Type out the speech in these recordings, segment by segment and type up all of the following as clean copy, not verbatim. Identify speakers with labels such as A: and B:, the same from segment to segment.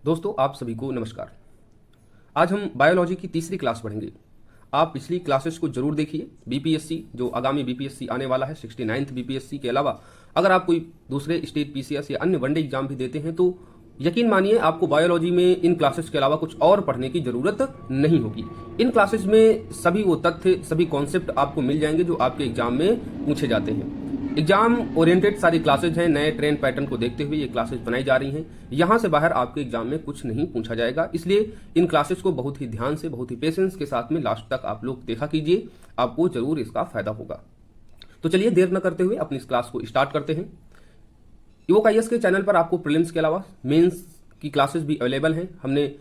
A: दोस्तों आप सभी को नमस्कार। आज हम बायोलॉजी की तीसरी क्लास पढ़ेंगे। आप पिछली क्लासेस को जरूर देखिए। बीपीएससी जो आगामी बीपीएससी आने वाला है 69th बीपीएससी के अलावा अगर आप कोई दूसरे स्टेट पीसीएस या अन्य वनडे एग्जाम भी देते हैं तो यकीन मानिए आपको बायोलॉजी में इन क्लासेस के अलावा कुछ और पढ़ने की जरूरत नहीं होगी। इन क्लासेस में सभी वो तथ्य सभी कॉन्सेप्ट आपको मिल जाएंगे जो आपके एग्जाम में पूछे जाते हैं। एग्जाम ओरिएंटेड सारी क्लासेज हैं। नए ट्रेंड पैटर्न को देखते हुए ये क्लासेज बनाई जा रही हैं। यहां से बाहर आपके एग्जाम में कुछ नहीं पूछा जाएगा, इसलिए इन क्लासेज को बहुत ही ध्यान से बहुत ही पेशेंस के साथ में लास्ट तक आप लोग देखा कीजिए, आपको जरूर इसका फायदा होगा। तो चलिए देर न करते हुए अपनी इस क्लास को स्टार्ट करते हैं। इवोक के चैनल पर आपको प्रीलिम्स के अलावा मेंस की क्लासेस भी अवेलेबल हैं। हमने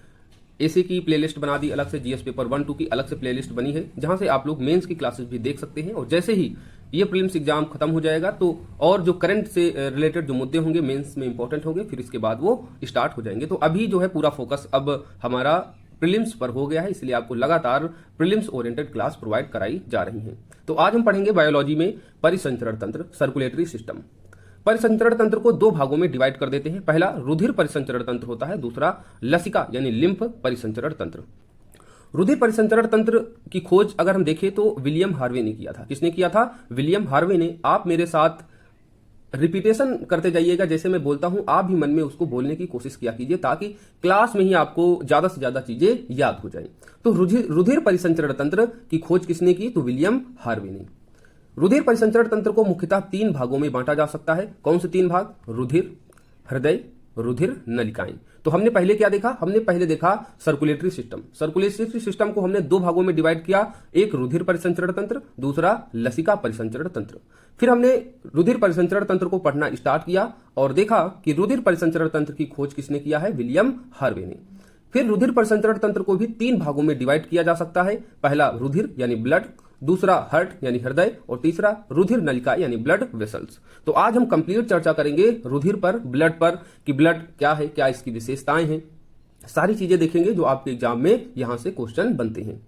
A: एसी की प्लेलिस्ट बना दी अलग से, जीएस पेपर 1, 2 की अलग से प्लेलिस्ट बनी है जहां से आप लोग मेंस की क्लासेस भी देख सकते हैं। और जैसे ही ये प्रीलिम्स एग्जाम खत्म हो जाएगा तो और जो करंट से रिलेटेड जो मुद्दे होंगे मेंस में इंपॉर्टेंट होंगे, फिर इसके बाद वो स्टार्ट हो जाएंगे। तो अभी जो है पूरा फोकस अब हमारा प्रीलिम्स पर हो गया है, इसलिए आपको लगातार प्रीलिम्स ओरिएंटेड क्लास प्रोवाइड कराई जा रही है। तो आज हम पढ़ेंगे बायोलॉजी में परिसंचरण तंत्र, सर्कुलेटरी सिस्टम। परिसंचरण तंत्र को दो भागों में डिवाइड कर देते हैं। पहला रुधिर परिसंचरण तंत्र होता है, दूसरा लसिका यानी लिम्फ परिसंचरण तंत्र। रुधिर परिसंचरण तंत्र की खोज अगर हम देखें तो विलियम हार्वे ने किया था। किसने किया था? विलियम हार्वे ने। आप मेरे साथ रिपीटेशन करते जाइएगा, जैसे मैं बोलता हूं आप भी मन में उसको बोलने की कोशिश किया कीजिए ताकि क्लास में ही आपको ज्यादा से ज्यादा चीजें याद हो जाए। तो रुधिर परिसंचरण तंत्र की खोज किसने की? तो विलियम हार्वे ने। रुधिर परिसंचरण तंत्र को मुख्यतः 3 भागों में बांटा जा सकता है। कौन से 3 भाग? रुधिर, हृदय, रुधिर नलिकाएं। तो हमने पहले क्या देखा? हमने पहले देखा सर्कुलेटरी सिस्टम। सर्कुलेटरी सिस्टम को हमने 2 भागों में डिवाइड किया, एक रुधिर परिसंचरण तंत्र, दूसरा लसिका परिसंचरण तंत्र। फिर हमने रुधिर परिसंचरण तंत्र को पढ़ना स्टार्ट किया और देखा कि रुधिर परिसंचरण तंत्र की खोज किसने किया है? विलियम हार्वे ने। फिर रुधिर परिसंचरण तंत्र को भी 3 भागों में डिवाइड किया जा सकता है। पहला रुधिर यानी ब्लड, दूसरा हार्ट यानी हृदय और तीसरा रुधिर नलिका यानी ब्लड वेसल्स। तो आज हम कंप्लीट चर्चा करेंगे रुधिर पर, ब्लड पर कि ब्लड क्या है, क्या इसकी विशेषताएं हैं, सारी चीजें देखेंगे जो आपके एग्जाम में यहां से क्वेश्चन बनते हैं।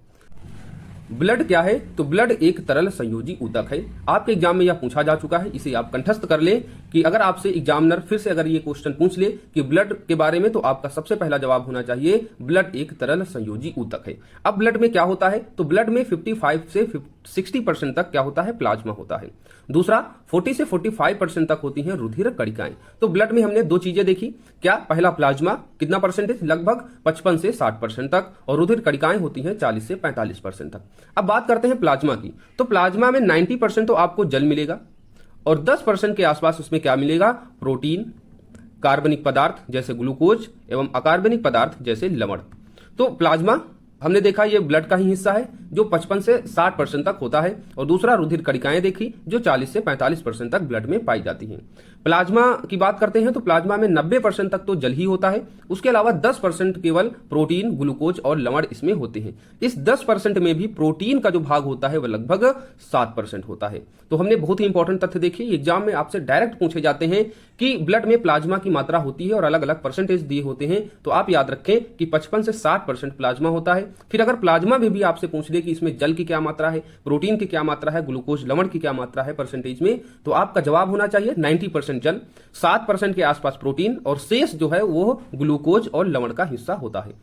A: ब्लड क्या है? तो ब्लड एक तरल संयोजी ऊतक है। आपके एग्जाम में यह पूछा जा चुका है, इसे आप कंठस्थ कर ले कि अगर आपसे एग्जामिनर फिर से अगर ये क्वेश्चन पूछ ले कि ब्लड के बारे में, तो आपका सबसे पहला जवाब होना चाहिए ब्लड एक तरल संयोजी ऊतक है। अब ब्लड में क्या होता है? तो ब्लड में 55 से 60% तक क्या होता है? प्लाज्मा होता है। दूसरा 40 से 45% तक होती हैं रुधिर कणिकाएं। तो ब्लड में हमने 2 चीजें देखी। क्या? पहला प्लाज्मा कितना परसेंटेज? लगभग 55 से 60% तक, और रुधिर कणिकाएं होती हैं 40 से 45% तक। अब बात करते हैं प्लाज्मा की। तो प्लाज्मा में 90% तो आपको जल मिलेगा और 10% के आसपास उसमें क्या मिलेगा? प्रोटीन, कार्बनिक पदार्थ जैसे ग्लूकोज एवं अकार्बनिक पदार्थ जैसे लवण। तो प्लाज्मा हमने देखा ये ब्लड का ही हिस्सा है जो 55 से 60% तक होता है, और दूसरा रुधिर कणिकाएं देखी जो 40 से 45% तक ब्लड में पाई जाती हैं। प्लाज्मा की बात करते हैं तो प्लाज्मा में 90% तक तो जल ही होता है, उसके अलावा 10% केवल प्रोटीन, ग्लूकोज और लवण इसमें होते हैं। इस 10% में भी प्रोटीन का जो भाग होता है वह लगभग 7% होता है। तो हमने बहुत ही इंपॉर्टेंट तथ्य देखे। एग्जाम में आपसे डायरेक्ट पूछे जाते हैं कि ब्लड में प्लाज्मा की मात्रा होती है और अलग अलग परसेंटेज दिए होते हैं, तो आप याद रखें कि 55 से 60% प्लाज्मा होता है। फिर अगर प्लाज्मा में भी आपसे पूछ ले कि इसमें जल की क्या मात्रा है, प्रोटीन की क्या मात्रा है, ग्लूकोज लवण की क्या मात्रा है परसेंटेज में, तो आपका जवाब होना चाहिए 90% जल, 7% के आसपास प्रोटीन और शेष जो है वो ग्लूकोज और लवण का हिस्सा होता है।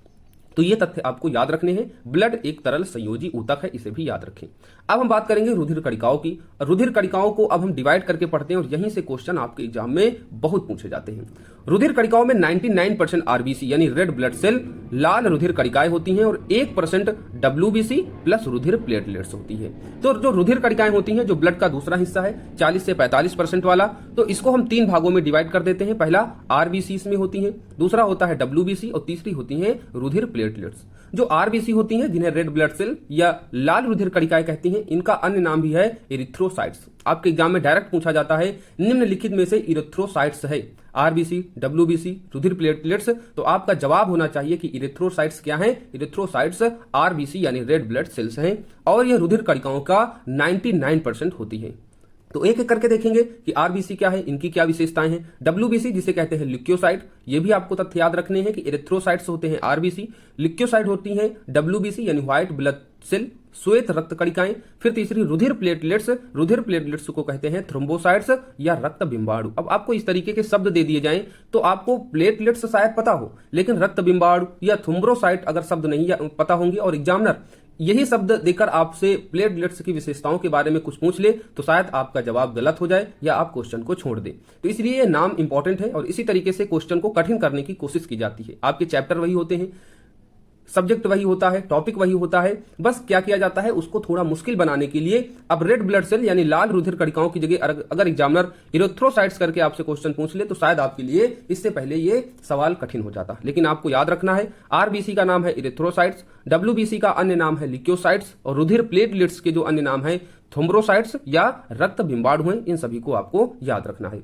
A: तो ये तथ्य आपको याद रखने हैं। ब्लड एक तरल संयोजी ऊतक है, इसे भी याद रखें। अब हम बात करेंगे रुधिर कणिकाओं की। रुधिर कणिकाओं को अब हम डिवाइड करके पढ़ते हैं और यहीं से क्वेश्चन आपके एग्जाम में बहुत पूछे जाते हैं। रुधिर कणिकाओं में 99% आरबीसी यानी रेड ब्लड सेल, लाल रुधिर कणिकाएं होती हैं और 1% डब्ल्यूबीसी प्लस रुधिर प्लेटलेट्स होती है। तो जो रुधिर कणिकाएं होती हैं जो ब्लड का दूसरा हिस्सा है 40 से 45% वाला, तो इसको हम 3 भागों में डिवाइड कर देते हैं। पहला आरबीसी इसमें होती है, दूसरा होता है डब्ल्यूबीसी और तीसरी होती है रुधिर प्लेटलेट्स। जो आरबीसी होती हैं जिन्हें रेड ब्लड सेल या लाल रुधिर कणिकाएं कहती हैं, इनका अन्य नाम भी है इरिथ्रोसाइट्स। आपके एग्जाम में डायरेक्ट पूछा जाता है निम्नलिखित में से इरिथ्रोसाइट्स है, आरबीसी, डब्ल्यूबीसी, रुधिर प्लेटलेट्स, तो आपका जवाब होना चाहिए कि इरिथ्रोसाइट्स क्या हैं? इरिथ्रोसाइट्स आरबीसी यानी रेड ब्लड सेल्स हैं और यह रुधिर कणिकाओं का 99% होती है। तो एक एक करके देखेंगे कि आरबीसी क्या है, इनकी क्या विशेषताएं हैं। डब्ल्यूबीसी जिसे कहते हैं ल्यूकोसाइट, ये भी आपको तथ्य याद रखने हैं कि एरिथ्रोसाइट्स होते हैं आरबीसी, ल्यूकोसाइट होती हैं डब्ल्यूबीसी यानी व्हाइट ब्लड सेल, श्वेत रक्त कणिकाएं। फिर तीसरी रुधिर प्लेटलेट्स, रुधिर प्लेटलेट्स को कहते हैं थ्रोम्बोसाइट्स या रक्त बिंबाणु। अब आपको इस तरीके के शब्द दे दिए जाएं तो आपको प्लेटलेट्स शायद पता हो, लेकिन रक्त बिंबाणु या थ्रोम्बोसाइट अगर शब्द नहीं पता होंगे और एग्जामिनर यही शब्द देकर आपसे प्लेटलेट्स की विशेषताओं के बारे में कुछ पूछ ले तो शायद आपका जवाब गलत हो जाए या आप क्वेश्चन को छोड़ दें। तो इसलिए ये नाम इंपॉर्टेंट है और इसी तरीके से क्वेश्चन को कठिन करने की कोशिश की जाती है। आपके चैप्टर वही होते हैं, सब्जेक्ट वही होता है, टॉपिक वही होता है, बस क्या किया जाता है उसको थोड़ा मुश्किल बनाने के लिए अब रेड ब्लड सेल यानी लाल रुधिर कणिकाओं की जगह अगर एग्जामिनर इरिथ्रोसाइट्स करके आपसे क्वेश्चन पूछ ले तो शायद आपके लिए इससे पहले ये सवाल कठिन हो जाता। लेकिन आपको याद रखना है आरबीसी का नाम है इरिथ्रोसाइट्स, डब्ल्यूबीसी का अन्य नाम है ल्यूकोसाइट्स और रुधिर प्लेटलेट्स के जो अन्य नाम है थ्रोम्बोसाइट्स या रक्त बिंबाणु हैं। इन सभी को आपको याद रखना है।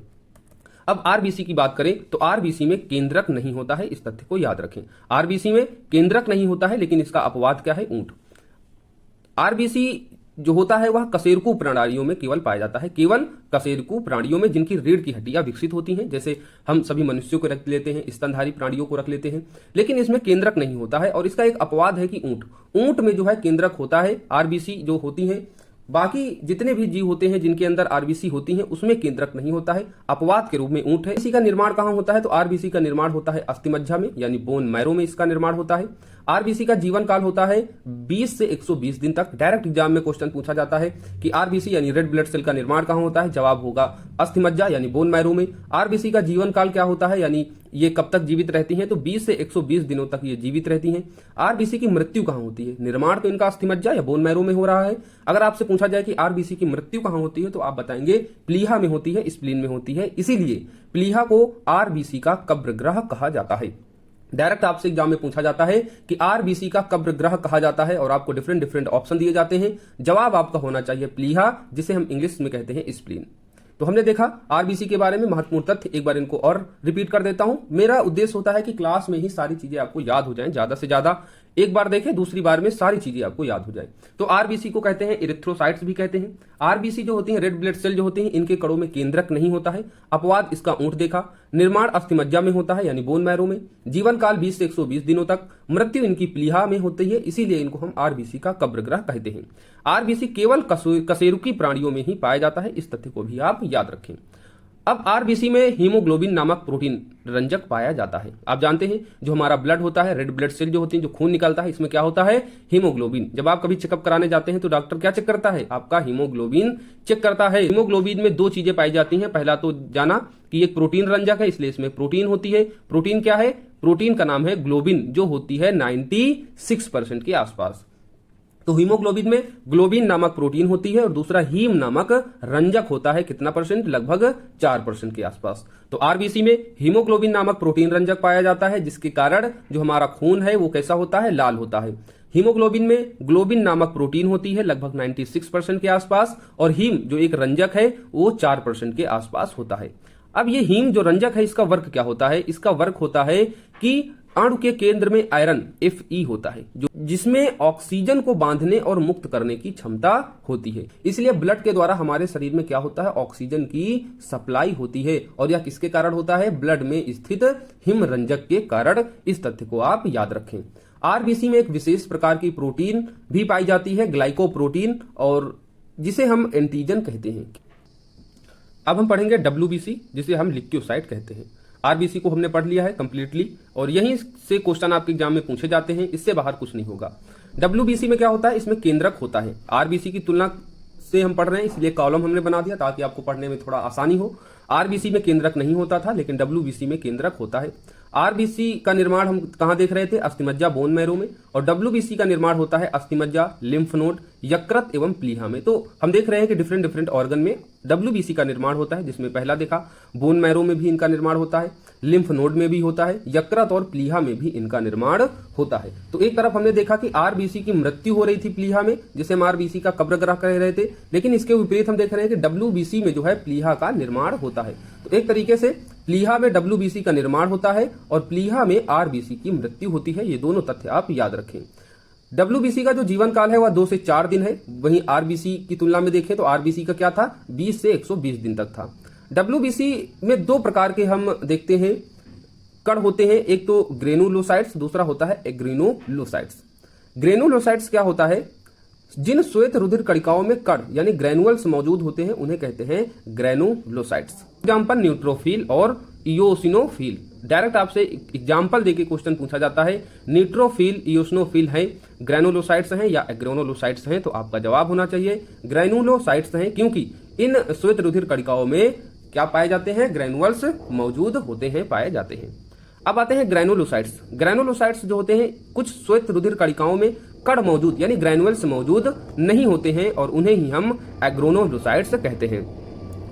A: अब आरबीसी की बात करें तो आरबीसी में केंद्रक नहीं होता है, इस तथ्य को याद रखें। आरबीसी में केंद्रक नहीं होता है, लेकिन इसका अपवाद क्या है, ऊंट। आरबीसी जो होता है वह कशेरुकी प्राणियों में केवल पाया जाता है, केवल कशेरुकी प्राणियों में जिनकी रीढ़ की हड्डियां विकसित होती हैं, जैसे हम सभी मनुष्यों को रख लेते हैं, स्तनधारी प्राणियों को रख लेते हैं, लेकिन इसमें केंद्रक नहीं होता है। और इसका एक अपवाद है कि ऊंट में जो है केंद्रक होता है। आरबीसी जो होती है, बाकी जितने भी जीव होते हैं जिनके अंदर आरबीसी होती हैं उसमें केंद्रक नहीं होता है, अपवाद के रूप में ऊंट है। इसी का निर्माण कहां होता है तो आरबीसी का निर्माण होता है अस्थिमज्जा में यानी बोन मैरो में इसका निर्माण होता है। आरबीसी का जीवन काल होता है 20 से 120 दिन तक। डायरेक्ट एग्जाम में क्वेश्चन पूछा जाता है कि आरबीसी यानी रेड ब्लड सेल का निर्माण कहां होता है, जवाब होगा अस्थिमज्जा यानी बोन मैरो में। आरबीसी का जीवन काल क्या होता है यानी ये कब तक जीवित रहती हैं तो 20 से 120 दिनों तक ये जीवित रहती हैं। आरबीसी की मृत्यु कहां होती है, निर्माण तो इनका अस्थिमज्जा या बोन मैरो में हो रहा है। अगर आपसे पूछा जाए कि आरबीसी की मृत्यु कहां होती है तो आप बताएंगे प्लीहा में होती है, स्प्लीन में होती है। इसीलिए प्लीहा को आरबीसी का कब्र ग्रह कहा जाता है। डायरेक्ट आपसे एग्जाम में पूछा जाता है कि आरबीसी का कब्र ग्रह कहा जाता है और आपको डिफरेंट ऑप्शन दिए जाते हैं। जवाब आपका होना चाहिए प्लीहा, जिसे हम इंग्लिश में कहते हैं स्प्लीन। तो हमने देखा आरबीसी के बारे में महत्वपूर्ण तथ्य, एक बार इनको और रिपीट कर देता हूं। मेरा उद्देश्य होता है कि क्लास में ही सारी चीजें आपको याद हो जाएं, ज्यादा से ज्यादा एक बार देखें, दूसरी बार में सारी चीजें आपको याद हो जाए। तो आरबीसी को कहते हैं इरिथ्रोसाइट्स भी कहते हैं। आरबीसी जो होती हैं रेड ब्लड सेल जो होती हैं इनके कणों में केंद्रक नहीं होता है, अपवाद इसका ऊंट देखा। निर्माण अस्थिमज्जा में होता है यानी बोन मैरो में। जीवन काल 20 से 120 दिनों तक। मृत्यु इनकी प्लीहा में होती है, इसीलिए इनको हम आरबीसी का कब्र ग्रह कहते हैं। आरबीसी केवल कशेरुकी प्राणियों में ही पाया जाता है, इस तथ्य को भी आप याद रखें। अब आरबीसी में हीमोग्लोबिन नामक प्रोटीन रंजक पाया जाता है। आप जानते हैं जो हमारा ब्लड होता है, रेड ब्लड सेल जो होती है, जो खून निकलता है, इसमें क्या होता है, हीमोग्लोबिन। जब आप कभी चेकअप कराने जाते हैं तो डॉक्टर क्या चेक करता है, आपका हीमोग्लोबिन चेक करता है। हीमोग्लोबिन में दो चीजें पाई जाती हैं। पहला तो जाना कि एक प्रोटीन रंजक है, इसलिए इसमें प्रोटीन होती है। प्रोटीन क्या है, प्रोटीन का नाम है ग्लोबिन, जो होती है 96% के आसपास। तो हीमोग्लोबिन में ग्लोबिन नामक प्रोटीन होती है और दूसरा हीम नामक रंजक होता है। कितना परसेंट, लगभग 4% के आसपास। तो आरबीसी में हीमोग्लोबिन नामक प्रोटीन रंजक पाया जाता है, जिसके कारण जो हमारा खून है वो कैसा होता है, लाल होता है। हीमोग्लोबिन में ग्लोबिन नामक प्रोटीन होती है लगभग 96% के आसपास, और हीम जो एक रंजक है वो 4% के आसपास होता है। अब ये हीम जो रंजक है इसका वर्क क्या होता है, इसका वर्क होता है कि अणु के केंद्र में आयरन Fe होता है, जो जिसमें ऑक्सीजन को बांधने और मुक्त करने की क्षमता होती है। इसलिए ब्लड के द्वारा हमारे शरीर में क्या होता है, ऑक्सीजन की सप्लाई होती है। और यह किसके कारण होता है, ब्लड में स्थित हिम रंजक के कारण। इस तथ्य को आप याद रखें। आरबीसी में एक विशेष प्रकार की प्रोटीन भी पाई जाती है, ग्लाइकोप्रोटीन, और जिसे हम एंटीजन कहते हैं। अब हम पढ़ेंगे डब्ल्यूबीसी, जिसे हम ल्यूकोसाइट कहते हैं। आरबीसी को हमने पढ़ लिया है कंप्लीटली, और यहीं से क्वेश्चन आपके एग्जाम में पूछे जाते हैं, इससे बाहर कुछ नहीं होगा। डब्ल्यूबीसी में क्या होता है, इसमें केंद्रक होता है। आरबीसी की तुलना से हम पढ़ रहे हैं, इसलिए कॉलम हमने बना दिया ताकि आपको पढ़ने में थोड़ा आसानी हो। आरबीसी में केंद्रक नहीं होता था, लेकिन डब्ल्यूबीसी में केंद्रक होता है। आरबीसी का निर्माण हम कहां देख रहे थे, अस्थिमज्जा बोन मैरो में, और डब्ल्यूबीसी का निर्माण होता है अस्थिमज्जा, लिम्फ नोड, यकृत एवं प्लीहा में। तो हम देख रहे हैं कि डिफरेंट ऑर्गन में डब्ल्यूबीसी का निर्माण होता है, जिसमें पहला देखा बोन मैरो में भी इनका निर्माण होता है, लिम्फ नोड में भी होता है, यकृत और प्लीहा में भी इनका निर्माण होता है। तो एक तरफ हमने देखा कि आरबीसी की मृत्यु हो रही थी प्लीहा में, जिसे हम आरबीसी का कब्र ग्रह कह रहे थे, लेकिन इसके विपरीत हम देख रहे हैं कि डब्ल्यूबीसी में जो है प्लीहा का निर्माण होता है। तो एक तरीके से प्लीहा में डब्ल्यूबीसी का निर्माण होता है और प्लीहा में आरबीसी की मृत्यु होती है। ये दोनों तथ्य आप याद रखें। डब्ल्यूबीसी का जो जीवन काल है वह 2 से 4 दिन है। वहीं आरबीसी की तुलना में देखें तो आरबीसी का क्या था, 20 से 120 दिन तक था। डब्ल्यूबीसी में 2 प्रकार के हम देखते हैं कण होते हैं, एक तो ग्रेनुलोसाइट्स, दूसरा होता है एग्रेनुलोसाइट्स। ग्रेनुलोसाइट्स क्या होता है, जिन श्वेत रुधिर कणिकाओं में कण यानी ग्रेनुअल्स मौजूद होते हैं उन्हें कहते हैं ग्रेनुलोसाइट्स। एग्जाम्पल न्यूट्रोफिल और इयोसिनोफिल। डायरेक्ट आपसे एग्जाम्पल देके क्वेश्चन पूछा जाता है, न्यूट्रोफिल इयोसिनोफिल हैं, ग्रेनुलोसाइट्स हैं या एग्रेनुलोसाइट्स हैं, तो आपका जवाब होना चाहिए ग्रेनुलोसाइट्स हैं, क्योंकि इन श्वेत रुधिर कणिकाओं में क्या पाए जाते हैं, ग्रेनुअल्स मौजूद होते हैं, पाए जाते हैं। अब आते हैं ग्रेनुलोसाइट्स। ग्रेनुलोसाइट्स जो होते हैं कुछ श्वेत रुधिर कणिकाओं में कण मौजूद यानी ग्रेनुअल्स मौजूद नहीं होते हैं और उन्हें ही हम एग्रेनुलोसाइट्स कहते हैं।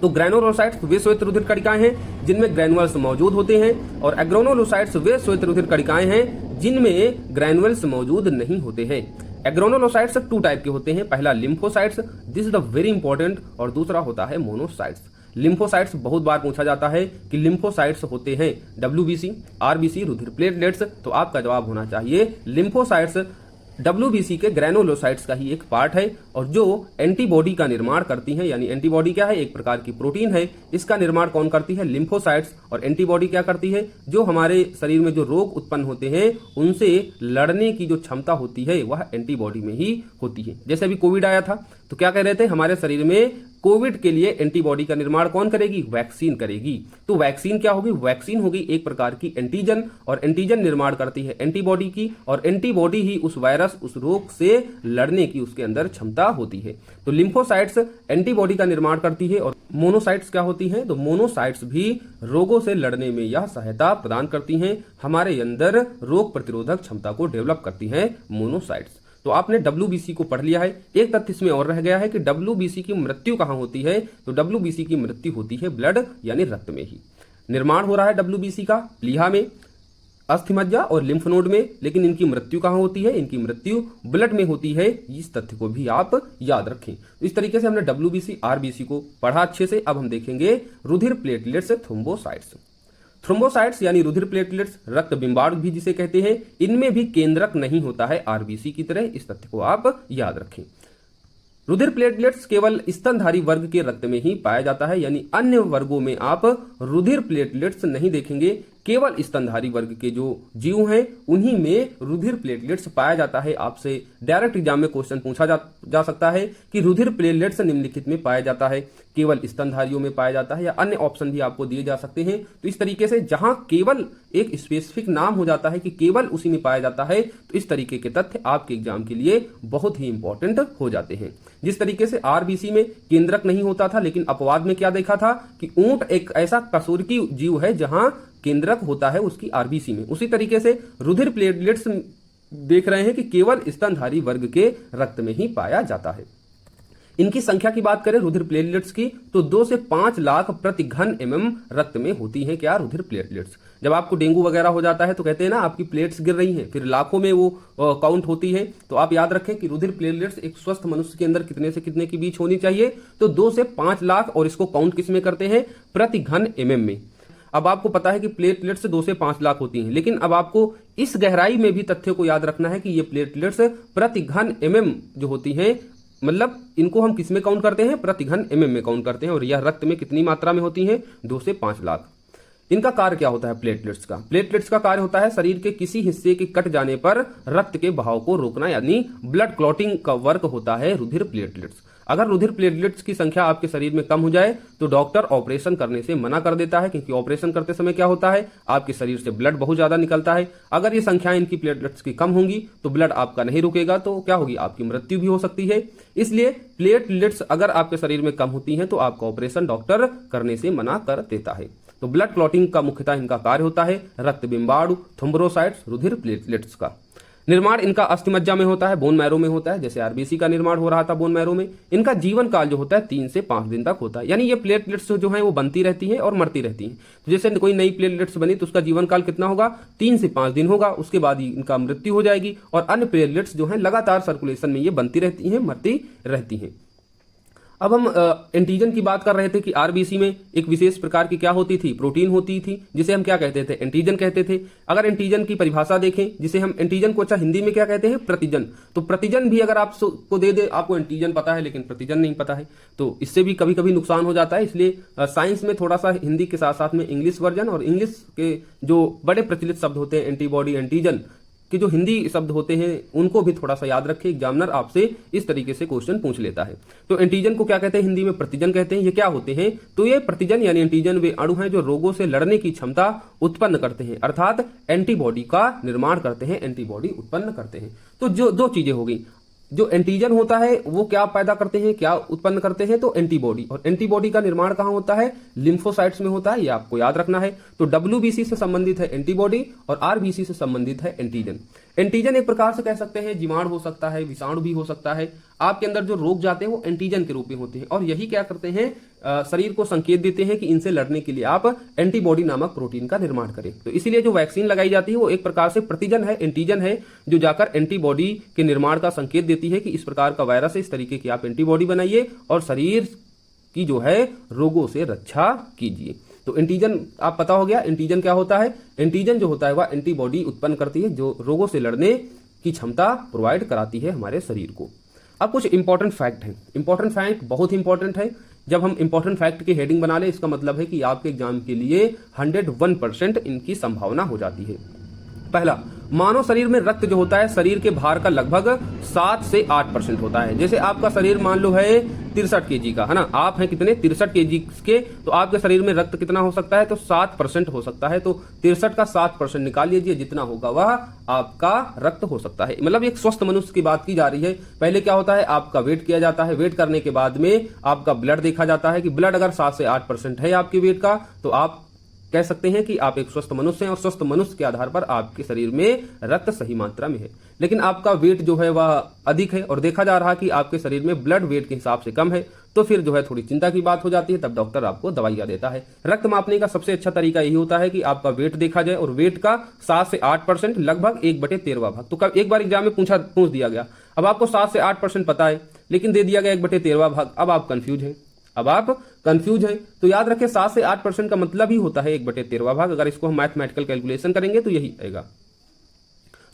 A: तो ग्रेनुलोसाइट्स वे श्वेत रुधिर कणिकाएं हैं जिनमें ग्रेनुअल्स मौजूद होते हैं और एग्रेनुलोसाइट्स वे श्वेत रुधिर कणिकाएं हैं जिनमें ग्रेनुअल्स मौजूद नहीं होते हैं। एग्रेनुलोसाइट्स 2 टाइप के होते हैं, पहला lymphocytes, this is the very important, और दूसरा होता है मोनोसाइट्स। लिम्फोसाइट्स बहुत बार पूछा जाता है कि लिम्फोसाइट्स होते हैं डब्ल्यूबीसी, आरबीसी, रुधिर प्लेटलेट्स, तो आपका जवाब होना चाहिए लिम्फोसाइट्स डब्ल्यूबीसी के ग्रेनुलोसाइट्स का ही एक पार्ट है और जो एंटीबॉडी का निर्माण करती हैं, यानी एंटीबॉडी क्या है, एक प्रकार की प्रोटीन है, इसका निर्माण कौन करती है, लिम्फोसाइट्स। और एंटीबॉडी क्या करती है, जो हमारे शरीर में जो रोग उत्पन्न होते हैं उनसे लड़ने की जो क्षमता होती है वह एंटीबॉडी में ही होती है। जैसे अभी कोविड आया था तो क्या कह रहे थे, हमारे शरीर में कोविड के लिए एंटीबॉडी का निर्माण कौन करेगी, वैक्सीन करेगी। तो वैक्सीन क्या होगी, वैक्सीन होगी एक प्रकार की एंटीजन, और एंटीजन निर्माण करती है एंटीबॉडी की, और एंटीबॉडी ही उस वायरस उस रोग से लड़ने की उसके अंदर क्षमता होती है। तो लिम्फोसाइट्स एंटीबॉडी का निर्माण करती है और मोनोसाइट्स क्या होती हैं, तो मोनोसाइट्स भी रोगों से लड़ने में यह सहायता प्रदान करती हैं, हमारे अंदर रोग प्रतिरोधक क्षमता को डेवलप करती हैं मोनोसाइट्स। तो आपने डब्ल्यूबीसी को पढ़ लिया है। एक तथ्य इसमें और रह गया है कि डब्ल्यूबीसी की मृत्यु कहां होती है, तो डब्ल्यूबीसी की मृत्यु होती है ब्लड यानी रक्त में ही। निर्माण हो रहा है डब्ल्यूबीसी का प्लीहा में, अस्थिमज्जा और लिम्फ नोड में, लेकिन इनकी मृत्यु कहां होती है, इनकी मृत्यु ब्लड में होती है। इस तथ्य को भी आप याद रखें। तो इस तरीके से हमने डब्ल्यूबीसी आरबीसी को पढ़ा अच्छे से। अब हम देखेंगे रुधिर प्लेटलेट्स थ्रोम्बोसाइट्स। थ्रोम्बोसाइट्स यानी रुधिर प्लेटलेट्स, रक्त बिंबाणु भी जिसे कहते हैं, इनमें भी केंद्रक नहीं होता है आरबीसी की तरह। इस तथ्य को आप याद रखें। रुधिर प्लेटलेट्स केवल स्तनधारी वर्ग के रक्त में ही पाया जाता है, यानी अन्य वर्गों में आप रुधिर प्लेटलेट्स नहीं देखेंगे। केवल स्तनधारी वर्ग के जो जीव हैं उन्हीं में रुधिर प्लेटलेट्स पाया जाता है। आपसे डायरेक्ट एग्जाम में क्वेश्चन पूछा जा सकता है कि रुधिर प्लेटलेट्स निम्नलिखित में पाया जाता है, केवल स्तनधारियों में पाया जाता है, या अन्य ऑप्शन भी आपको दिए जा सकते हैं। तो इस तरीके से जहां केवल एक स्पेसिफिक नाम हो जाता है कि केवल उसी में पाया जाता है, तो इस तरीके के तथ्य आपके एग्जाम के लिए बहुत ही इंपॉर्टेंट हो जाते हैं। जिस तरीके से आरबीसी में केंद्रक नहीं होता था, लेकिन अपवाद में क्या देखा था कि ऊंट एक ऐसा कशेरुकी जीव है जहां केंद्रक होता है उसकी आरबीसी में, उसी तरीके से रुधिर प्लेटलेट्स देख रहे हैं कि केवल स्तनधारी वर्ग के रक्त में ही पाया जाता है। इनकी संख्या की बात करें रुधिर प्लेटलेट्स की, तो 2 से 5 लाख प्रति घन mm रक्त में होती हैं क्या, रुधिर प्लेटलेट्स। जब आपको डेंगू वगैरह हो जाता है तो कहते हैं ना आपकी प्लेट्स गिर रही हैं, फिर लाखों में वो काउंट होती है। तो आप याद रखें कि रुधिर प्लेटलेट्स एक स्वस्थ मनुष्य के अंदर कितने से कितने के बीच होनी चाहिए, तो 2 से 5 लाख, और इसको काउंट किस में करते हैं, प्रति घन mm में। अब आपको पता है कि प्लेटलेट्स 2 से 5 लाख होती हैं, लेकिन अब आपको इस गहराई में भी तथ्य को याद रखना है कि ये प्लेटलेट्स प्रति घन mm जो होती हैं, मतलब इनको हम किस में काउंट करते हैं, प्रति घन mm में काउंट करते हैं, और यह रक्त में कितनी मात्रा में होती हैं, 2 से 5 लाख। इनका कार्य क्या होता है प्लेटलेट्स का, प्लेटलेट्स का कार्य होता है शरीर के किसी हिस्से के कट जाने पर रक्त के बहाव को रोकना, यानी ब्लड क्लॉटिंग का वर्क होता है रुधिर प्लेटलेट्स। अगर रुधिर प्लेटलेट्स की संख्या आपके शरीर में कम हो जाए तो डॉक्टर ऑपरेशन करने से मना कर देता है, क्योंकि ऑपरेशन करते समय क्या होता है, आपके शरीर से ब्लड बहुत ज्यादा निकलता है। अगर ये संख्या इनकी प्लेटलेट्स की कम होंगी तो ब्लड आपका नहीं रुकेगा, तो क्या होगी, आपकी मृत्यु भी हो सकती है। इसलिए प्लेटलेट्स अगर आपके शरीर में कम होती हैं तो आपका ऑपरेशन डॉक्टर करने से मना कर देता है। तो ब्लड क्लॉटिंग का मुख्यतः इनका कार्य होता है रक्त बिंबाणु, थ्रोम्बोसाइट्स, रुधिर प्लेटलेट्स का। निर्माण इनका अस्थिमज्जा में होता है, बोन मैरो में होता है, जैसे आरबीसी का निर्माण हो रहा था बोन मैरो में। इनका जीवन काल जो होता है 3 से 5 दिन तक होता है, यानी ये प्लेटलेट्स जो है वो बनती रहती हैं और मरती रहती हैं। तो जैसे कोई नई प्लेटलेट्स बनी तो उसका जीवन काल कितना होगा, 3 से 5 दिन होगा, उसके बाद ही इनका मृत्यु हो जाएगी। और अन्य प्लेटलेट्स जो है लगातार सर्कुलेशन में ये बनती रहती हैं, मरती रहती हैं। अब हम एंटीजन की बात कर रहे थे कि आरबीसी में एक विशेष प्रकार की क्या होती थी, प्रोटीन होती थी, जिसे हम क्या कहते थे, एंटीजन कहते थे। अगर एंटीजन की परिभाषा देखें, जिसे हम एंटीजन को हिंदी में क्या कहते हैं, प्रतिजन। तो प्रतिजन भी अगर आपको दे दे, आपको एंटीजन पता है लेकिन प्रतिजन नहीं पता है, तो इससे भी कभी कभी नुकसान हो जाता है। इसलिए साइंस में थोड़ा सा हिंदी के साथ साथ में इंग्लिश वर्जन और इंग्लिश के जो बड़े प्रचलित शब्द होते हैं, एंटीबॉडी, एंटीजन कि जो हिंदी शब्द होते हैं उनको भी थोड़ा सा याद रखें। एग्जामिनर आपसे इस तरीके से क्वेश्चन पूछ लेता है। तो एंटीजन को क्या कहते हैं, हिंदी में प्रतिजन कहते हैं। ये क्या होते हैं, तो ये प्रतिजन यानी एंटीजन वे अणु हैं जो रोगों से लड़ने की क्षमता उत्पन्न करते हैं, अर्थात एंटीबॉडी का निर्माण करते हैं, एंटीबॉडी उत्पन्न करते हैं। तो जो दो चीजें हो गई, जो एंटीजन होता है वो क्या पैदा करते हैं, क्या उत्पन्न करते हैं, तो एंटीबॉडी। और एंटीबॉडी का निर्माण कहां होता है, लिम्फोसाइट्स में होता है, ये आपको याद रखना है। तो डब्ल्यूबीसी से संबंधित है एंटीबॉडी और आरबीसी से संबंधित है एंटीजन। एंटीजन एक प्रकार से कह सकते हैं जीवाणु हो सकता है, विषाणु भी हो सकता है। आपके अंदर जो रोग जाते हैं वो एंटीजन के रूप में होते हैं और यही क्या करते हैं, शरीर को संकेत देते हैं कि इनसे लड़ने के लिए आप एंटीबॉडी नामक प्रोटीन का निर्माण करें। तो इसीलिए जो वैक्सीन लगाई जाती है वो एक प्रकार से प्रतिजन है, एंटीजन है, जो जाकर एंटीबॉडी के निर्माण का संकेत देती है कि इस प्रकार का वायरस है, इस तरीके की आप एंटीबॉडी बनाइए और शरीर की जो है रोगों से रक्षा कीजिए। तो एंटीजन आप पता हो गया, एंटीजन क्या होता है, एंटीजन जो होता है वह एंटीबॉडी उत्पन्न करती है जो रोगों से लड़ने की क्षमता प्रोवाइड कराती है हमारे शरीर को। अब कुछ इंपॉर्टेंट फैक्ट हैं। इंपॉर्टेंट फैक्ट बहुत इंपॉर्टेंट है। जब हम इंपॉर्टेंट फैक्ट की हेडिंग बना ले, इसका मतलब है कि आपके एग्जाम के लिए 101% इनकी संभावना हो जाती है। पहला, मानव शरीर में रक्त जो होता है शरीर के भार का लगभग 7 से 8% होता है। जैसे आपका शरीर मान लो है 63 केजी का, है ना, आप हैं कितने 63 केजी के, तो आपके शरीर में रक्त कितना हो सकता है, तो 7% हो सकता है। तो 63 का 7% निकाल लीजिए, जितना होगा वह आपका रक्त हो सकता है। मतलब एक स्वस्थ मनुष्य की बात की जा रही है। पहले क्या होता है, आपका वेट किया जाता है, वेट करने के बाद में आपका ब्लड देखा जाता है कि ब्लड अगर 7 से 8% है आपके वेट का, तो आप कह सकते हैं कि आप एक स्वस्थ मनुष्य हैं और स्वस्थ मनुष्य के आधार पर आपके शरीर में रक्त सही मात्रा में है। लेकिन आपका वेट जो है वह अधिक है और देखा जा रहा कि आपके शरीर में ब्लड वेट के हिसाब से कम है, तो फिर जो है थोड़ी चिंता की बात हो जाती है। तब डॉक्टर आपको दवाइयां देता है। रक्त मापने का सबसे अच्छा तरीका यही होता है कि आपका वेट देखा जाए और वेट का 7 से 8% लगभग 1/13 भाग। तो कब एक बार एग्जाम में पूछ दिया गया, अब आपको 7 से 8% पता है लेकिन दे दिया गया 1/13 भाग, अब आप कंफ्यूज हैं। तो याद रखें 7 से 8% का मतलब ही होता है 1/13 भाग। अगर इसको हम मैथमेटिकल कैलकुलेशन करेंगे तो यही आएगा।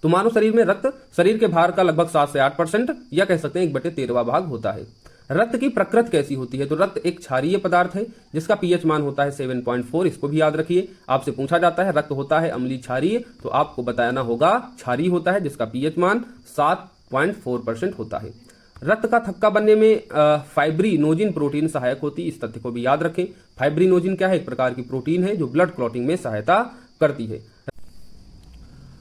A: तो मानव शरीर में रक्त शरीर के भार का लगभग 7 से 8% या कह सकते हैं 1/13 भाग होता है। रक्त की प्रकृति कैसी होती है, तो रक्त एक क्षारीय पदार्थ है जिसका पीएच मान होता है 7.4। इसको भी याद रखिए। आपसे पूछा जाता है रक्त होता है अम्लीय क्षारीय, तो आपको बताना होगा क्षारीय होता है जिसका पीएच मान 7.4% होता है। रक्त का थक्का बनने में फाइब्रिनोजिन प्रोटीन सहायक होती है, इस तथ्य को भी याद रखें। फाइब्रिनोजिन क्या है, एक प्रकार की प्रोटीन है जो ब्लड क्लॉटिंग में सहायता करती है।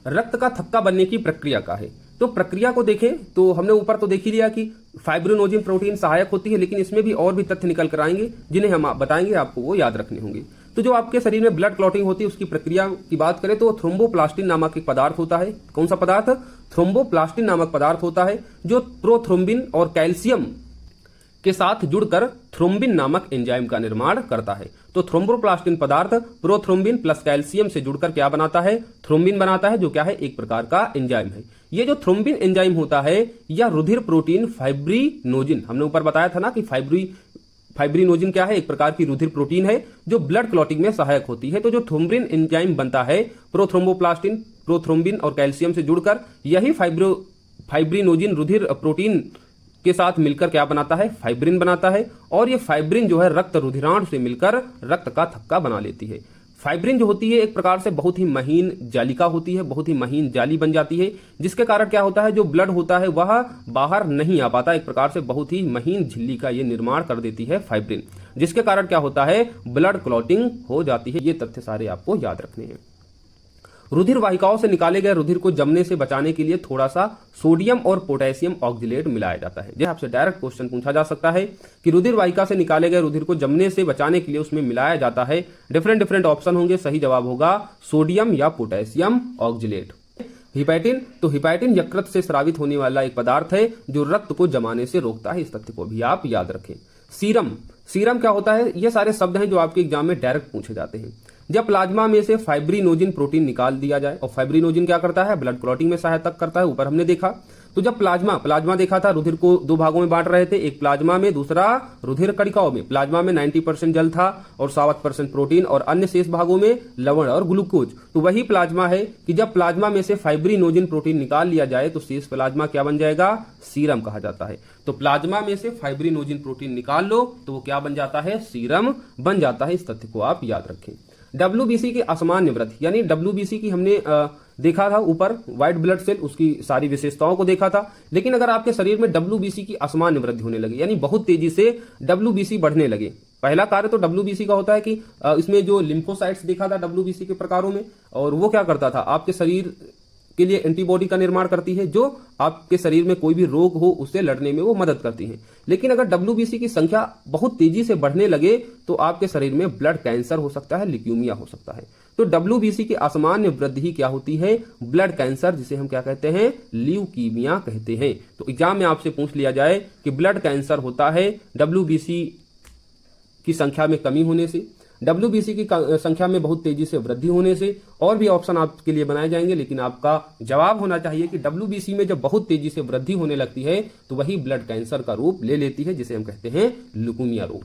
A: रक्त का थक्का बनने की प्रक्रिया का है, तो प्रक्रिया को देखें तो हमने ऊपर तो देख ही लिया कि फाइब्रिनोजिन प्रोटीन सहायक होती है, लेकिन इसमें भी और भी तथ्य निकल कर आएंगे जिन्हें हम बताएंगे, आपको वो याद रखने होंगे। तो जो आपके शरीर में ब्लड क्लॉटिंग होती है उसकी प्रक्रिया की बात करें तो थ्रोम्बोप्लास्टिन नामक एक पदार्थ होता है। कौन सा पदार्थ, थ्रोम्बोप्लास्टिन नामक पदार्थ होता है जो प्रोथ्रोम्बिन और कैल्शियम के साथ जुड़कर थ्रोम्बिन नामक एंजाइम का निर्माण करता है। तो थ्रोम्बोप्लास्टिन पदार्थ प्रोथ्रोम्बिन प्लस कैल्शियम से जुड़कर क्या बनाता है, थ्रोम्बिन बनाता है, जो क्या है एक प्रकार का एंजाइम है। ये जो थ्रोम्बिन एंजाइम होता है या रुधिर प्रोटीन फाइब्रिनोजिन, हमने ऊपर बताया था ना कि फाइब्रिनोजिन क्या है, एक प्रकार की रुधिर प्रोटीन है जो ब्लड क्लॉटिंग में सहायक होती है। तो जो थ्रोम्बिन एंजाइम बनता है प्रोथ्रोम्बोप्लास्टिन प्रोथ्रोम्बिन और कैल्शियम से जुड़कर, यही फाइब्रिनोजिन रुधिर प्रोटीन के साथ मिलकर क्या बनाता है, फाइब्रिन बनाता है। और ये फाइब्रिन जो है रक्त रुधिरांश से मिलकर रक्त का थक्का बना लेती है। फाइब्रिन जो होती है एक प्रकार से बहुत ही महीन जालिका होती है, बहुत ही महीन जाली बन जाती है, जिसके कारण क्या होता है, जो ब्लड होता है वह बाहर नहीं आ पाता। एक प्रकार से बहुत ही महीन झिल्ली का ये निर्माण कर देती है फाइब्रिन, जिसके कारण क्या होता है, ब्लड क्लॉटिंग हो जाती है। ये तथ्य सारे आपको याद रखने हैं। रुधिर वाहिकाओं से निकाले गए रुधिर को जमने से बचाने के लिए थोड़ा सा सोडियम और पोटेशियम ऑक्जिलेट मिलाया जाता है। जैसे आपसे डायरेक्ट क्वेश्चन पूछा जा सकता है कि रुधिर वाहिका से निकाले गए रुधिर को जमने से बचाने के लिए उसमें मिलाया जाता है, डिफरेंट ऑप्शन होंगे, सही जवाब होगा सोडियम या पोटेशियम ऑक्जिलेट। हिपैटिन, तो हिपैटिन यकृत से स्रावित होने वाला एक पदार्थ है जो रक्त को जमाने से रोकता है, इस तथ्य को भी आप याद रखें। सीरम क्या होता है, ये सारे शब्द हैं जो आपके एग्जाम में डायरेक्ट पूछे जाते हैं। जब प्लाज्मा में से फाइब्रिनोजिन प्रोटीन निकाल दिया जाए, और फाइब्रिनोजिन क्या करता है, ब्लड क्लॉटिंग में सहायता करता है, ऊपर हमने देखा। तो जब प्लाज्मा देखा था, रुधिर को दो भागों में बांट रहे थे, एक प्लाज्मा में, दूसरा रुधिर कणिकाओं में। प्लाज्मा में 90% जल था और 60% प्रोटीन, और अन्य शेष भागों में लवण और ग्लूकोज। तो वही प्लाज्मा है कि जब प्लाज्मा में से फाइब्रिनोजिन प्रोटीन निकाल लिया जाए तो शेष प्लाज्मा क्या बन जाएगा, सीरम कहा जाता है। तो प्लाज्मा में से फाइब्रिनोजिन प्रोटीन निकाल लो तो वो क्या बन जाता है, सीरम बन जाता है। इस तथ्य को आप याद रखें। डब्ल्यूबीसी की असामान्य वृद्धि, यानी डब्ल्यूबीसी की हमने देखा था ऊपर, व्हाइट ब्लड सेल, उसकी सारी विशेषताओं को देखा था। लेकिन अगर आपके शरीर में डब्ल्यूबीसी की असामान्य वृद्धि होने लगे, यानी बहुत तेजी से डब्ल्यूबीसी बढ़ने लगे, पहला कार्य तो डब्ल्यूबीसी का होता है कि इसमें जो लिम्फोसाइट्स देखा था डब्ल्यूबीसी के प्रकारों में, और वो क्या करता था, आपके शरीर के लिए एंटीबॉडी का निर्माण करती है जो आपके शरीर में कोई भी रोग हो उससे लड़ने में वो मदद करती है। लेकिन अगर डब्ल्यूबीसी की संख्या बहुत तेजी से बढ़ने लगे तो आपके शरीर में ब्लड कैंसर हो सकता है, ल्यूकीमिया हो सकता है। तो डब्ल्यूबीसी की असामान्य वृद्धि क्या होती है, ब्लड कैंसर, जिसे हम क्या कहते हैं, ल्यूकीमिया कहते हैं। तो एग्जाम में आपसे पूछ लिया जाए कि ब्लड कैंसर होता है डब्ल्यूबीसी की संख्या में कमी होने से, डब्ल्यूबीसी की संख्या में बहुत तेजी से वृद्धि होने से, और भी ऑप्शन आपके लिए बनाए जाएंगे, लेकिन आपका जवाब होना चाहिए कि डब्ल्यूबीसी में जब बहुत तेजी से वृद्धि होने लगती है तो वही ब्लड कैंसर का रूप ले लेती है, जिसे हम कहते हैं ल्यूकीमिया रोग।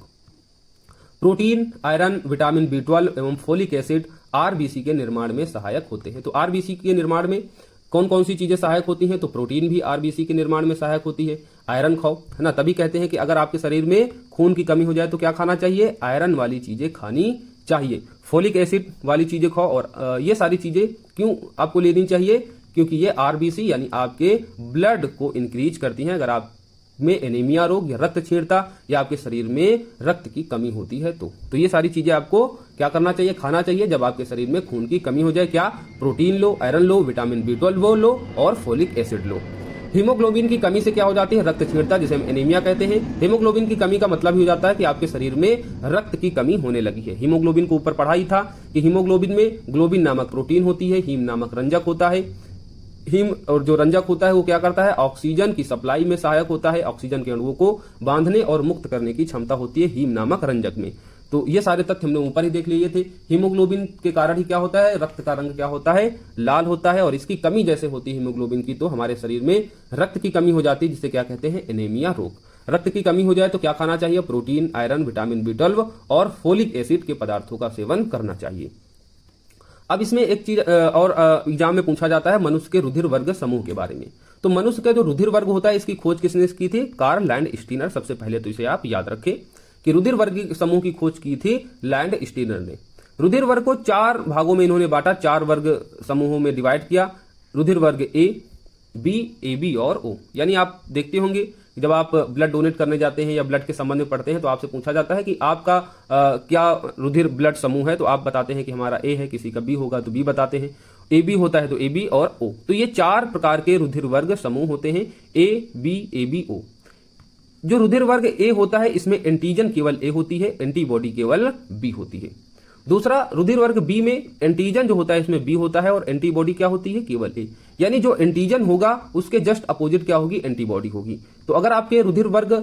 A: प्रोटीन, आयरन, विटामिन B12 एवं फोलिक एसिड आरबीसी के निर्माण में सहायक होते हैं। तो आरबीसी के निर्माण में कौन कौन सी चीजें सहायक होती हैं, तो प्रोटीन भी आरबीसी के निर्माण में सहायक होती है। आयरन खाओ, है ना, तभी कहते हैं कि अगर आपके शरीर में खून की कमी हो जाए तो क्या खाना चाहिए, आयरन वाली चीजें खानी चाहिए। फोलिक एसिड वाली चीजें खाओ, और ये सारी चीजें क्यों आपको लेनी चाहिए, क्योंकि ये आरबीसी यानी आपके ब्लड को इंक्रीज करती हैं। अगर आप में एनीमिया रोग या रक्त छीणता या आपके शरीर में रक्त की कमी होती है तो ये सारी चीजें आपको क्या करना चाहिए, खाना चाहिए जब आपके शरीर में खून की कमी हो जाए। क्या, प्रोटीन लो, आयरन लो, विटामिन B12 लो और फोलिक एसिड लो। हीमोग्लोबिन की कमी से क्या हो जाती है, रक्त छीणता, जिसे हम एनीमिया कहते हैं। हीमोग्लोबिन की कमी का मतलब ही हो जाता है कि आपके शरीर में रक्त की कमी होने लगी है। हीमोग्लोबिन को ऊपर पढ़ा ही था कि हीमोग्लोबिन में ग्लोबिन नामक प्रोटीन होती है, हीम नामक रंजक होता है। हीम और जो रंजक होता है वो क्या करता है, ऑक्सीजन की सप्लाई में सहायक होता है, ऑक्सीजन के अणुओं को बांधने और मुक्त करने की क्षमता होती है हीम नामक रंजक में। तो ये सारे तथ्य हमने ऊपर ही देख लिए थे। हीमोग्लोबिन के कारण ही क्या होता है, रक्त का रंग क्या होता है, लाल होता है, और इसकी कमी जैसे होती है हीमोग्लोबिन की तो हमारे शरीर में रक्त की कमी हो जाती है, जिसे क्या कहते हैं, एनीमिया रोग। रक्त की कमी हो जाए तो क्या खाना चाहिए, प्रोटीन, आयरन, विटामिन B12 और फोलिक एसिड के पदार्थों का सेवन करना चाहिए। अब इसमें एक चीज और एग्जाम में पूछा जाता है मनुष्य के रुधिर वर्ग समूह के बारे में। तो मनुष्य का जो रुधिर वर्ग होता है इसकी खोज किसने की थी, कार्ल लैंडस्टीनर। सबसे पहले तो इसे आप याद रखें कि रुधिर वर्ग समूह की खोज की थी लैंडस्टीनर ने। रुधिर वर्ग को 4 भागों में इन्होंने बांटा, 4 वर्ग समूहों में डिवाइड किया। रुधिर वर्ग A, B, AB और O। यानी आप देखते होंगे जब आप ब्लड डोनेट करने जाते हैं या ब्लड के संबंध में पढ़ते हैं तो आपसे पूछा जाता है कि आपका क्या रुधिर ब्लड समूह है, तो आप बताते हैं कि हमारा A है, किसी का B होगा तो B बताते हैं, AB होता है तो AB और O। तो ये 4 प्रकार के रुधिर वर्ग समूह होते हैं, A, B, AB, O। जो रुधिर वर्ग A होता है इसमें एंटीजन केवल A होती है, एंटीबॉडी केवल B होती है। दूसरा रुधिर वर्ग बी में एंटीजन जो होता है इसमें बी होता है और एंटीबॉडी क्या होती है, केवल ए। यानी जो एंटीजन होगा उसके जस्ट अपोजिट क्या होगी, एंटीबॉडी होगी। तो अगर आपके रुधिर वर्ग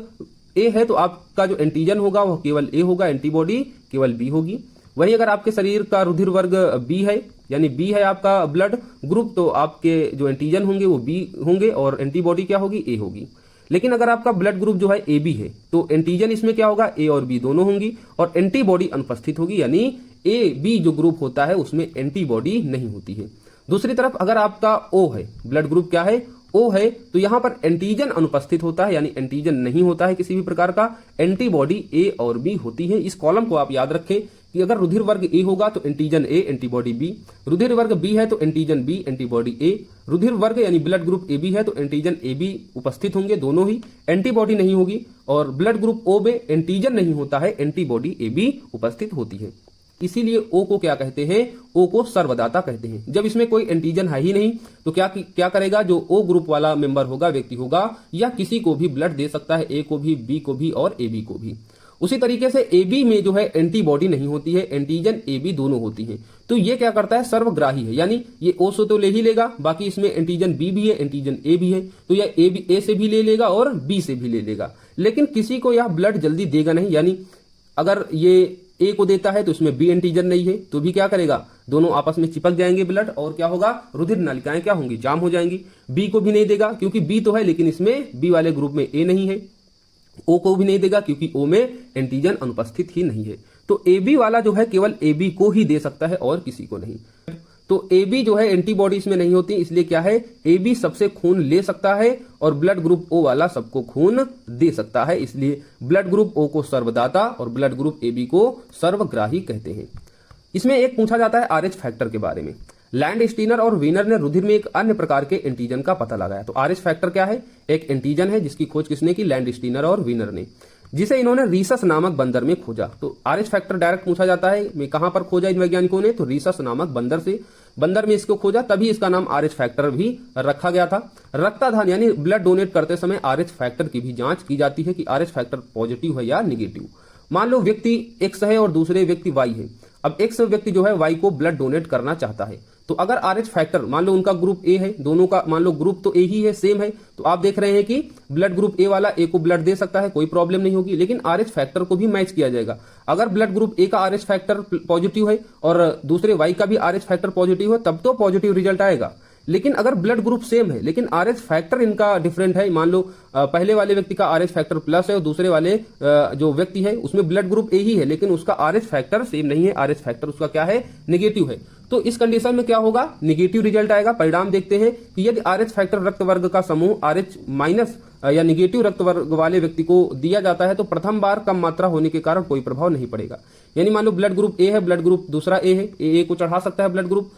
A: ए है तो आपका जो एंटीजन होगा वह केवल ए होगा, एंटीबॉडी केवल बी होगी। वहीं अगर आपके शरीर का रुधिर वर्ग बी है, यानी बी है आपका ब्लड ग्रुप, तो आपके जो एंटीजन होंगे वो बी होंगे और एंटीबॉडी क्या होगी, ए होगी। लेकिन अगर आपका ब्लड ग्रुप जो है ए बी है तो एंटीजन इसमें क्या होगा, ए और बी दोनों होंगी और एंटीबॉडी अनुपस्थित होगी, यानी ए बी जो ग्रुप होता है उसमें एंटीबॉडी नहीं होती है। दूसरी तरफ अगर आपका ओ है, ब्लड ग्रुप क्या है, ओ है, तो यहां पर एंटीजन अनुपस्थित होता है, यानी एंटीजन नहीं होता है किसी भी प्रकार का, एंटीबॉडी ए और बी होती है। इस कॉलम को आप याद रखें कि अगर रुधिर वर्ग ए होगा तो एंटीजन ए, एंटीबॉडी बी। रुधिर वर्ग बी है तो एंटीजन बी, एंटीबॉडी ए। रुधिर वर्ग यानी ब्लड ग्रुप ए बी है तो एंटीजन ए बी उपस्थित होंगे दोनों ही, एंटीबॉडी नहीं होगी। और ब्लड ग्रुप ओ में एंटीजन नहीं होता है, एंटीबॉडी ए बी उपस्थित होती है। इसीलिए ओ को क्या कहते हैं, ओ को सर्वदाता कहते हैं। जब इसमें कोई एंटीजन है ही नहीं तो क्या करेगा, जो ओ ग्रुप वाला मेंबर होगा, व्यक्ति होगा, या किसी को भी ब्लड दे सकता है, ए को भी, बी को भी और ए बी को भी। उसी तरीके से ए बी में जो है एंटीबॉडी नहीं होती है, एंटीजन ए बी दोनों होती है। तो ये क्या करता है, सर्वग्राही है, यानी ये ओ से तो ले ही लेगा, बाकी इसमें एंटीजन बी भी है, एंटीजन ए भी है, तो यह ए से भी ले लेगा और बी से भी ले लेगा। लेकिन किसी को यह ब्लड जल्दी देगा नहीं, यानी अगर ये ए को देता है तो इसमें बी एंटीजन नहीं है, तो भी क्या करेगा, दोनों आपस में चिपक जाएंगे ब्लड, और क्या होगा, रुधिर नलिकाएं क्या होंगी, जाम हो जाएंगी। बी को भी नहीं देगा क्योंकि बी तो है लेकिन इसमें बी वाले ग्रुप में ए नहीं है। ओ को भी नहीं देगा क्योंकि ओ में एंटीजन अनुपस्थित ही नहीं है। तो ए बी वाला जो है केवल ए बी को ही दे सकता है और किसी को नहीं। तो ए बी जो है एंटीबॉडीज में नहीं होती, इसलिए क्या है, ए बी सबसे खून ले सकता है और ब्लड ग्रुप ओ वाला सबको खून दे सकता है, इसलिए ब्लड ग्रुप ओ को सर्वदाता और ब्लड ग्रुप ए बी को सर्वग्राही कहते हैं। इसमें एक पूछा जाता है आरएच फैक्टर के बारे में। लैंडस्टीनर और वीनर ने रुधिर में एक अन्य प्रकार के एंटीजन का पता लगाया। तो आरएच फैक्टर क्या है, एक एंटीजन है जिसकी खोज किसने की, लैंडस्टीनर और वीनर ने, जिसे इन्होंने रीसस नामक बंदर में खोजा। तो आरएच फैक्टर डायरेक्ट पूछा जाता है, मैं कहां पर खोजा इन वैज्ञानिकों ने, तो रीसस नामक बंदर में इसको खोजा, तभी इसका नाम आरएच फैक्टर भी रखा गया था। रक्तदान यानी ब्लड डोनेट करते समय आरएच फैक्टर की भी जांच की जाती है कि आरएच फैक्टर पॉजिटिव है या निगेटिव। मान लो व्यक्ति एक्स है और दूसरे व्यक्ति वाई है। अब एक्स व्यक्ति जो है वाई को ब्लड डोनेट करना चाहता है, तो अगर आरएच फैक्टर, मान लो उनका ग्रुप ए है, दोनों का मान लो ग्रुप तो ए ही है, सेम है, तो आप देख रहे हैं कि ब्लड ग्रुप ए वाला ए को ब्लड दे सकता है, कोई प्रॉब्लम नहीं होगी, लेकिन आरएच फैक्टर को भी मैच किया जाएगा। अगर ब्लड ग्रुप ए का आरएच फैक्टर पॉजिटिव है और दूसरे वाई का भी आरएच फैक्टर पॉजिटिव है, तब तो पॉजिटिव रिजल्ट आएगा। लेकिन अगर ब्लड ग्रुप सेम है लेकिन आरएच फैक्टर इनका डिफरेंट है, मान लो पहले वाले व्यक्ति का आरएच फैक्टर प्लस है और दूसरे वाले जो व्यक्ति है उसमें ब्लड ग्रुप ए ही है लेकिन उसका आरएच फैक्टर सेम नहीं है, आरएच फैक्टर उसका क्या है, नेगेटिव है, तो इस कंडीशन में क्या होगा, नेगेटिव रिजल्ट आएगा। परिणाम देखते हैं कि यदि आरएच फैक्टर रक्त वर्ग का समूह आरएच माइनस या नेगेटिव रक्त वर्ग वाले व्यक्ति को दिया जाता है तो प्रथम बार कम मात्रा होने के कारण कोई प्रभाव नहीं पड़ेगा। यानी मान लो ब्लड ग्रुप ए है, ब्लड ग्रुप दूसरा ए है, ए को चढ़ा सकता है ब्लड ग्रुप,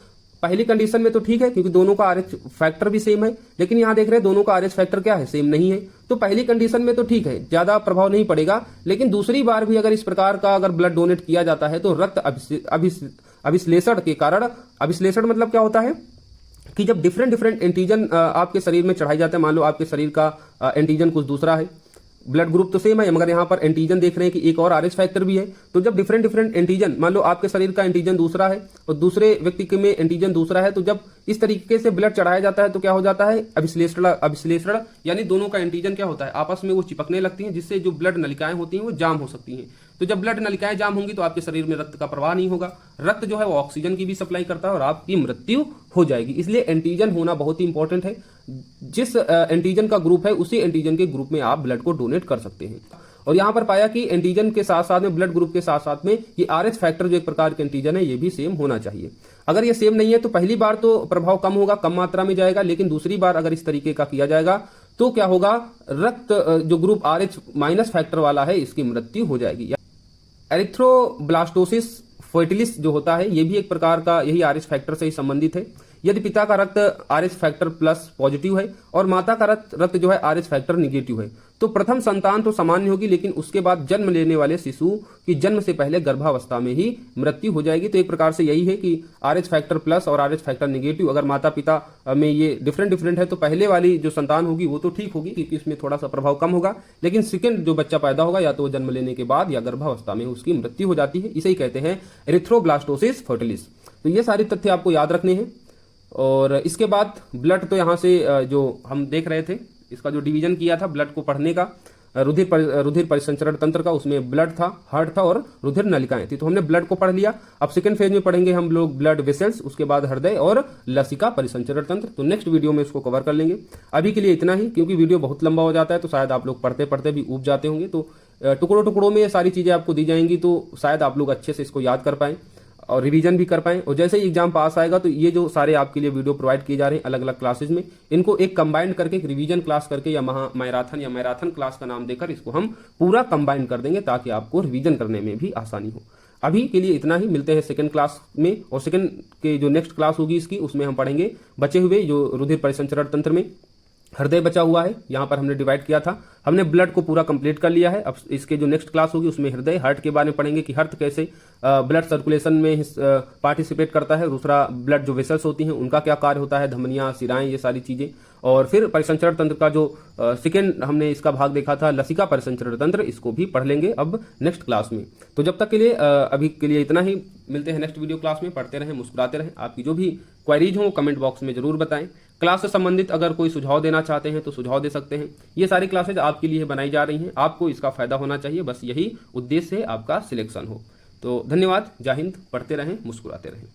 A: पहली कंडीशन में तो ठीक है क्योंकि दोनों का आरएच फैक्टर भी सेम है, लेकिन यहां देख रहे हैं दोनों का आरएच फैक्टर क्या है, सेम नहीं है, तो पहली कंडीशन में तो ठीक है, ज्यादा प्रभाव नहीं पड़ेगा। लेकिन दूसरी बार भी अगर इस प्रकार का अगर ब्लड डोनेट किया जाता है तो रक्त अभिश्लेषण के कारण, अभिश्लेषण मतलब क्या होता है कि जब डिफरेंट एंटीजन आपके शरीर में चढ़ाई जाते हैं, मान लो आपके शरीर का एंटीजन कुछ दूसरा है, ब्लड ग्रुप तो सेम है मगर यहाँ पर एंटीजन देख रहे हैं कि एक और आरएच फैक्टर भी है, तो जब डिफरेंट एंटीजन, मान लो आपके शरीर का एंटीजन दूसरा है और दूसरे व्यक्ति के में एंटीजन दूसरा है, तो जब इस तरीके से ब्लड चढ़ाया जाता है तो क्या हो जाता है, अभिश्लेषण यानी दोनों का एंटीजन क्या होता है, आपस में वो चिपकने लगती हैं, जिससे जो ब्लड नलिकाएं होती हैं वो जाम हो सकती हैं। तो जब ब्लड नलिकाएं जाम होंगी तो आपके शरीर में रक्त का प्रवाह नहीं होगा, रक्त जो है वो ऑक्सीजन की भी सप्लाई करता है और आपकी मृत्यु हो जाएगी। इसलिए एंटीजन होना बहुत ही इंपॉर्टेंट है, जिस एंटीजन का ग्रुप है उसी एंटीजन के ग्रुप में आप ब्लड को डोनेट कर सकते हैं। और यहां पर पाया कि एंटीजन के साथ साथ में ब्लड ग्रुप के साथ साथ में ये आरएच फैक्टर जो एक प्रकार के एंटीजन है ये भी सेम होना चाहिए। अगर ये सेम नहीं है तो पहली बार तो प्रभाव कम होगा, कम मात्रा में जाएगा, लेकिन दूसरी बार अगर इस तरीके का किया जाएगा तो क्या होगा, रक्त जो ग्रुप आरएच माइनस फैक्टर वाला है इसकी मृत्यु हो जाएगी। एरिथ्रोब्लास्टोसिस फर्टिलिस जो होता है ये भी एक प्रकार का यही आरएच फैक्टर से ही संबंधित है। यदि पिता का रक्त आरएच फैक्टर प्लस पॉजिटिव है और माता का रक्त जो है आरएच फैक्टर निगेटिव है तो प्रथम संतान तो सामान्य होगी, लेकिन उसके बाद जन्म लेने वाले शिशु की जन्म से पहले गर्भावस्था में ही मृत्यु हो जाएगी। तो एक प्रकार से यही है कि आरएच फैक्टर प्लस और आरएच फैक्टर निगेटिव अगर माता पिता में ये डिफरेंट है तो पहले वाली जो संतान होगी वो तो ठीक होगी क्योंकि इसमें थोड़ा सा प्रभाव कम होगा, लेकिन सेकंड जो बच्चा पैदा होगा या तो जन्म लेने के बाद या गर्भावस्था में उसकी मृत्यु हो जाती है। इसे ही कहते हैं एरिथ्रोब्लास्टोसिस फर्टिलिस। तो ये सारे तथ्य आपको याद रखने हैं। और इसके बाद ब्लड तो यहाँ से जो हम देख रहे थे इसका जो डिवीजन किया था ब्लड को पढ़ने का, रुधिर परिसंचरण तंत्र का, उसमें ब्लड था, हार्ट था और रुधिर नलिकाएं थी। तो हमने ब्लड को पढ़ लिया। अब सेकंड फेज में पढ़ेंगे हम लोग ब्लड वेसल्स, उसके बाद हृदय और लसिका परिसंचरण तंत्र। तो नेक्स्ट वीडियो में इसको कवर कर लेंगे। अभी के लिए इतना ही, क्योंकि वीडियो बहुत लंबा हो जाता है तो शायद आप लोग पढ़ते पढ़ते भी ऊब जाते होंगे। तो टुकड़ों में ये सारी चीजें आपको दी जाएंगी तो शायद आप लोग अच्छे से इसको याद कर पाएं और रिवीजन भी कर पाएं। और जैसे ही एग्जाम पास आएगा तो ये जो सारे आपके लिए वीडियो प्रोवाइड किए जा रहे हैं अलग अलग क्लासेज में, इनको एक कंबाइंड करके एक रिवीजन क्लास करके या मैराथन क्लास का नाम देकर इसको हम पूरा कंबाइंड कर देंगे ताकि आपको रिवीजन करने में भी आसानी हो। अभी के लिए इतना ही, मिलते हैं सेकंड क्लास में। और सेकंड के जो नेक्स्ट क्लास होगी इसकी, उसमें हम पढ़ेंगे बचे हुए जो रुधिर परिसंचरण तंत्र में हृदय बचा हुआ है, यहाँ पर हमने डिवाइड किया था, हमने ब्लड को पूरा कंप्लीट कर लिया है। अब इसके जो नेक्स्ट क्लास होगी उसमें हृदय, हार्ट के बारे में पढ़ेंगे कि हार्ट कैसे ब्लड सर्कुलेशन में पार्टिसिपेट करता है, दूसरा ब्लड जो वेसल्स होती हैं उनका क्या कार्य होता है, धमनियां, शिराएं, ये सारी चीजें। और फिर परिसंचरण तंत्र का जो सेकेंड हमने इसका भाग देखा था लसिका परिसंचरण तंत्र, इसको भी पढ़ लेंगे अब नेक्स्ट क्लास में। तो जब तक के लिए अभी के लिए इतना ही, मिलते हैं नेक्स्ट वीडियो क्लास में। पढ़ते रहें, मुस्कुराते रहें। आपकी जो भी क्वेरीज हो कमेंट बॉक्स में जरूर बताएं। क्लास से संबंधित अगर कोई सुझाव देना चाहते हैं तो सुझाव दे सकते हैं। ये सारी क्लासेज आपके लिए बनाई जा रही हैं, आपको इसका फायदा होना चाहिए, बस यही उद्देश्य है आपका सिलेक्शन हो। तो धन्यवाद, जय हिंद, पढ़ते रहें, मुस्कुराते रहें।